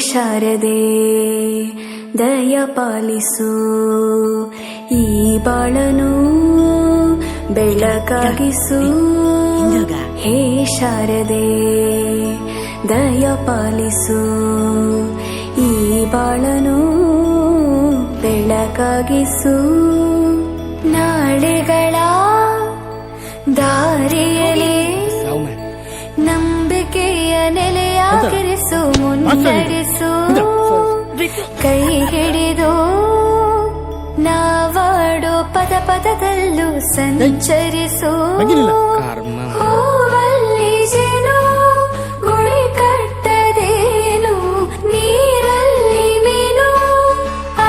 ಶಾರದೆ ದಯ ಪಾಲಿಸು ಈ ಬಾಳನು ಬೆಳಕಾಗಿಸು ಹೇ ಶಾರದೆ ದಯ ಪಾಲಿಸು ಈ ಬಾಳನು ಬೆಳಕಾಗಿಸು ನಾಳೆಗಳ ದಾರಿಯಲ್ಲಿ ನಂಬಿಕೆಯ ನೆಲೆಯಾಗಿರಿಸು ಮುನ್ನಡೆಸು ಕೈ ಹಿಡಿದು ನಾವಾಡೋ ಪದ ಪದದಲ್ಲೂ ಸಂಚರಿಸು ಹೂವಲ್ಲಿ ಜೇನು ಗುಳಿ ಕಟ್ಟದೇನು ನೀರಲ್ಲಿ ಮೀನು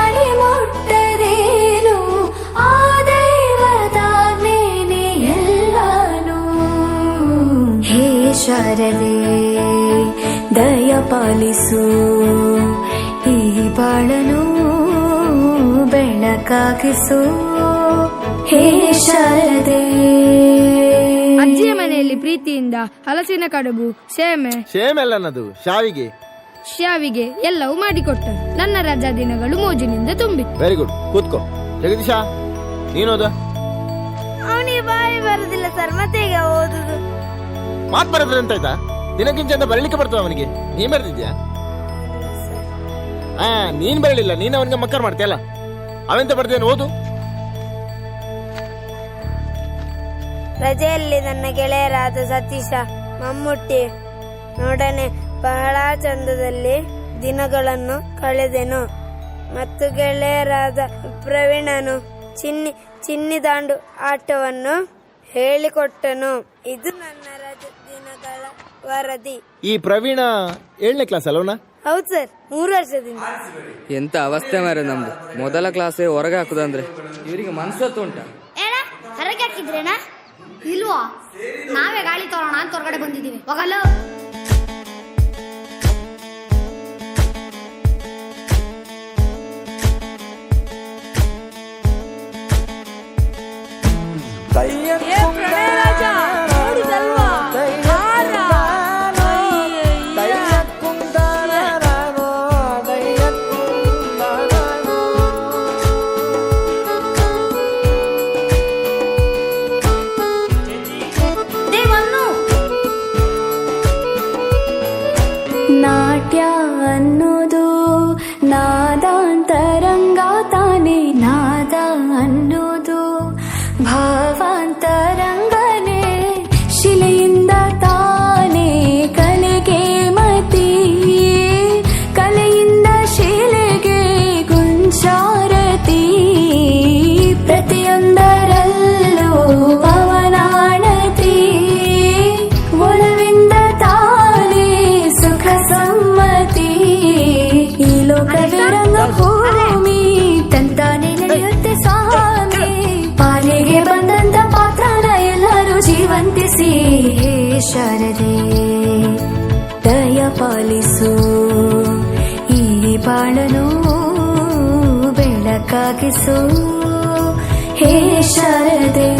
ಅಡಿ ಮುಟ್ಟದೇನು ಆ ದೈವದಾನೇನೆ ಎಲ್ಲಾನು ಹೇ ಶಾರದೆ ದಯ ಪಾಲಿಸು ಈ ಬಾಳನು ಬೆಳಕಾಗಿಸು ಹೇ ಶಾರದೆ. ಅಜ್ಜಿಯ ಮನೆಯಲ್ಲಿ ಪ್ರೀತಿಯಿಂದ ಹಲಸಿನ ಕಡುಬು ಸೇಮೆಲ್ಲನದು ಶಾವಿಗೆ ಎಲ್ಲವೂ ಮಾಡಿಕೊಟ್ಟರು. ನನ್ನ ರಜಾ ದಿನಗಳು ಮೋಜಿನಿಂದ ತುಂಬಿತ್ತು. ವೆರಿ ಗುಡ್, ಕೂತ್ಕೋ. ಜಗದೀಶ, ನೀನೋದ? ಅವನಿಗೆ ಬಾಯಿ ಬರುದಿಲ್ಲ ಸರ್, ಮತ್ತೆ ಈಗ ಓದುದು. ಮಾತು ಬರೋದ್ರೆ ಅಂತ ಆಯ್ತಾ? ದಿನಕ್ಕಿಂತ ಬರಲಿಕ್ಕೆ ಬರ್ತದ ಅವನಿಗೆ. ನೀನ್ ಬರೆದಿದ್ಯಾ? ನೀನ್ ಬರಲಿಲ್ಲ, ನೀನ್ ಅವನಿಗೆ ಮಕ್ಕರ್ ಮಾಡ್ತೀಯಲ್ಲ. ಅವೆಂತ ಬರ್ದೇನು, ಓದು. ರಜೆಯಲ್ಲಿ ನನ್ನ ಗೆಳೆಯರಾದ ಸತೀಶ, ಮಮ್ಮುಟ್ಟಿ ನೋಡನೆ ಬಹಳ ಚಂದದಲ್ಲಿ ದಿನಗಳನ್ನು ಕಳೆದೆನು. ಮತ್ತು ಗೆಳೆಯರಾದ ಪ್ರವೀಣನು ಚಿನ್ನಿ ದಾಂಡು ಆಟವನ್ನು ಹೇಳಿಕೊಟ್ಟನು. ಇದು ನನ್ನ ರಜೆ ದಿನಗಳ ವರದಿ. ಈ ಪ್ರವೀಣ 7ನೇ ಕ್ಲಾಸ್ ಅಲ್ವನ? ಹೌದು ಸರ್, 3 ವರ್ಷದಿಂದ. ಎಂತ ಅವಸ್ಥೆ ಮಾರೆ ನಮ್ದು. ಮೊದಲ ಕ್ಲಾಸೇ ಹೊರಗೆ ಹಾಕುದಂದ್ರೆ ಇವರಿಗೆ ಮನ್ಸತ್ತು ಉಂಟ. ಹೊರಗೆ ಹಾಕಿದ್ರೇನಾ? ಇಲ್ವಾ? ನಾವೇ ಗಾಳಿ ತೋರೋಣ ಅಂತ ಹೊರಗಡೆ ಬಂದಿದ್ದೀವಿ. ಹೋಗಲ್ಲ. ನಾಟ್ಯ ಅನ್ನೋದು ನಾದಾಂತರಂಗ ತಾನೆ, ನಾದ ಅನ್ನೋದು ಭಾವಾಂತರಂಗನೇ, ಶಿಲೆಯಿಂದ ತಾನೇ ಕಲೆಗೆ ಮತಿ, ಕಲೆಯಿಂದ ಶಿಲೆಗೆ ಗುಂಚಾರತಿ, ಪ್ರತಿಯೊಂದರಲ್ಲೂ ಪವನಾಣತಿ, ಒಲವಿಂದ ತಾನೇ ಸುಖ ಸಮ್ಮತಿ, ಈ ಲೋಕವೇ ರಂಗಭೂಮಿ ತಂತಾನೆ ನಡೆಯುತ್ತೆ ಸ್ವಾಮಿ, ಪಾಲಿಗೆ ಬಂದಂತ ಪಾತ್ರನ ಎಲ್ಲರೂ ಜೀವಂತಿಸಿ ಹೇ ಶಾರದೆ ದಯ ಪಾಲಿಸು ಈ ಬಾಳನು ಬೆಳಕಾಗಿಸು ಹೇ ಶಾರದೆ.